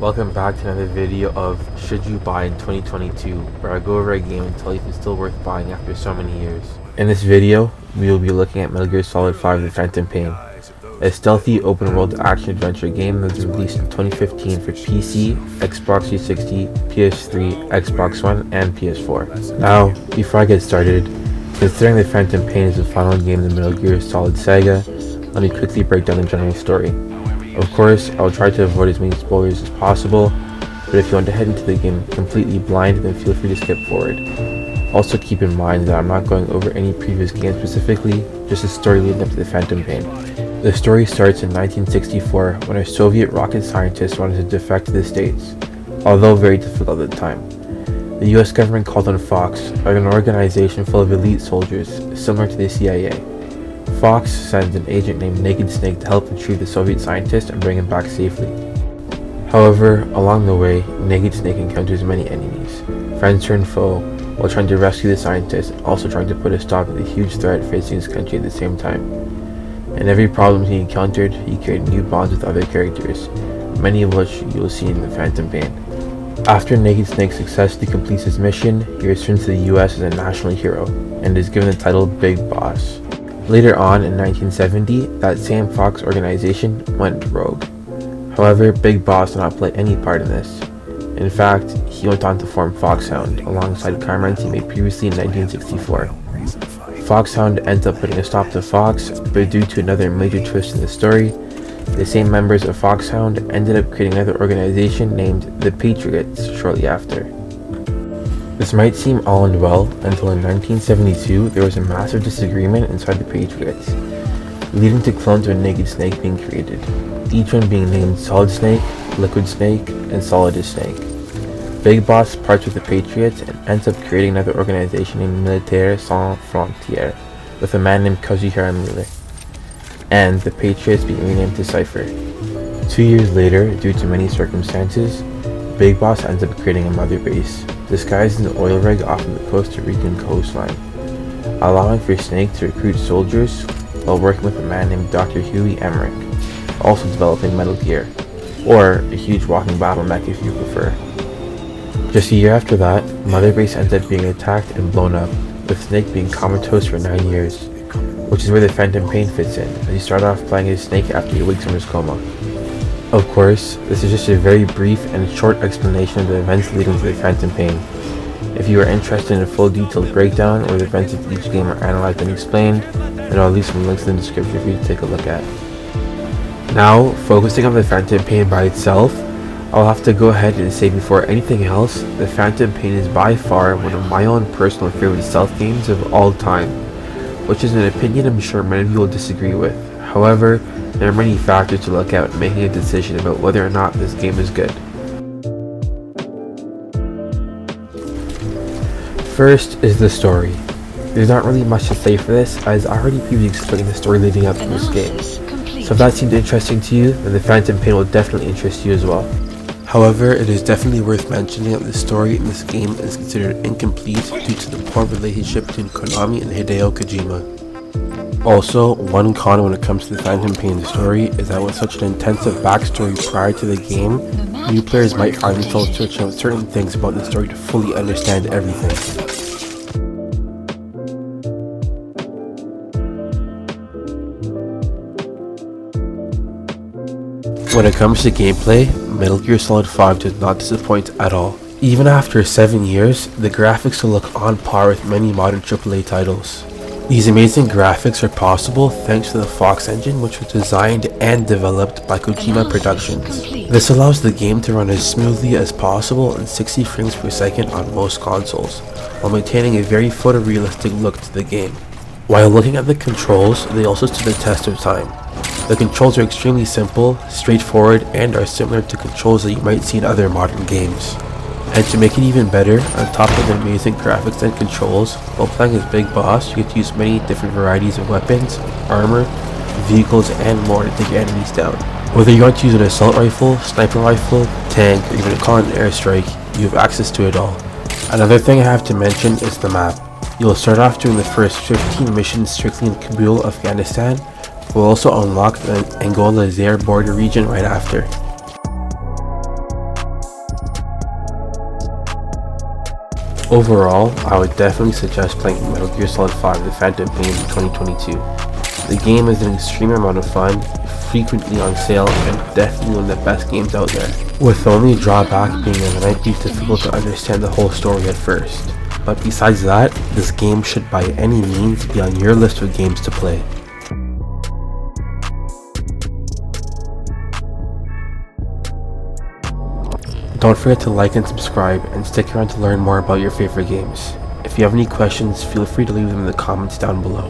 Welcome back to another video of Should You Buy in 2022, where I go over a game and tell you if it's still worth buying after so many years. In this video, we will be looking at Metal Gear Solid 5 The Phantom Pain, a stealthy open-world action-adventure game that was released in 2015 for PC, Xbox 360, PS3, Xbox One, and PS4. Now, before I get started, considering The Phantom Pain is the final game in the Metal Gear Solid saga, let me quickly break down the general story. Of course, I will try to avoid as many spoilers as possible, but if you want to head into the game completely blind, then feel free to skip forward. Also keep in mind that I'm not going over any previous games specifically, just the story leading up to the Phantom Pain. The story starts in 1964 when a Soviet rocket scientist wanted to defect to the States, although very difficult at the time. The US government called on Fox, an organization full of elite soldiers, similar to the CIA. Fox sends an agent named Naked Snake to help retrieve the Soviet scientist and bring him back safely. However, along the way, Naked Snake encounters many enemies, friends turn foe, while trying to rescue the scientist, also trying to put a stop to the huge threat facing his country at the same time. In every problem he encountered, he created new bonds with other characters, many of which you will see in The Phantom Pain. After Naked Snake successfully completes his mission, he returns to the US as a national hero, and is given the title Big Boss. Later on in 1970, that same Fox organization went rogue. However, Big Boss did not play any part in this. In fact, he went on to form Foxhound alongside Carmine's teammate previously in 1964. Foxhound ends up putting a stop to Fox, but due to another major twist in the story, the same members of Foxhound ended up creating another organization named the Patriots shortly after. This might seem all and well until in 1972 there was a massive disagreement inside the Patriots, leading to clones of Naked Snake being created, each one being named Solid Snake, Liquid Snake, and Solidus Snake. Big Boss parts with the Patriots and ends up creating another organization named Militaires Sans Frontières, with a man named Kazuhira Miller, and the Patriots being renamed to Cypher. 2 years later, due to many circumstances, Big Boss ends up creating a mother base, disguised as an oil rig off of the Costa Rican coastline, allowing for Snake to recruit soldiers while working with a man named Dr. Huey Emmerich, also developing Metal Gear, or a huge walking battle mech if you prefer. Just a year after that, Mother Base ends up being attacked and blown up, with Snake being comatose for 9 years, which is where the Phantom Pain fits in, as you start off playing as Snake after he wakes from his coma. Of course, this is just a very brief and short explanation of the events leading to the Phantom Pain. If you are interested in a full detailed breakdown where the events of each game are analyzed and explained, then I'll leave some links in the description for you to take a look at. Now, focusing on the Phantom Pain by itself, I'll have to go ahead and say before anything else, the Phantom Pain is by far one of my own personal favorite stealth games of all time, which is an opinion I'm sure many of you will disagree with. However, there are many factors to look at when making a decision about whether or not this game is good. First is the story. There's not really much to say for this, as I already previously explained the story leading up to this game. So if that seemed interesting to you, then the Phantom Pain will definitely interest you as well. However, it is definitely worth mentioning that the story in this game is considered incomplete due to the poor relationship between Konami and Hideo Kojima. Also, one con when it comes to the Phantom Pain story is that with such an intensive backstory prior to the game, new players might find themselves searching out certain things about the story to fully understand everything. When it comes to gameplay, Metal Gear Solid 5 does not disappoint at all. Even after 7 years, the graphics still look on par with many modern AAA titles. These amazing graphics are possible thanks to the Fox engine, which was designed and developed by Kojima Productions. This allows the game to run as smoothly as possible in 60 frames per second on most consoles, while maintaining a very photorealistic look to the game. While looking at the controls, they also stood the test of time. The controls are extremely simple, straightforward, and are similar to controls that you might see in other modern games. And to make it even better, on top of the amazing graphics and controls, while playing as Big Boss, you get to use many different varieties of weapons, armor, vehicles, and more to take your enemies down. Whether you want to use an assault rifle, sniper rifle, tank, or even call an airstrike, you have access to it all. Another thing I have to mention is the map. You will start off doing the first 15 missions strictly in Kabul, Afghanistan. We'll also unlock the Angola-Zaire border region right after. Overall, I would definitely suggest playing Metal Gear Solid 5 The Phantom Pain in 2022. The game is an extreme amount of fun, frequently on sale, and definitely one of the best games out there. With the only drawback being that it might be difficult to understand the whole story at first. But besides that, this game should by any means be on your list of games to play. Don't forget to like and subscribe, and stick around to learn more about your favorite games. If you have any questions, feel free to leave them in the comments down below.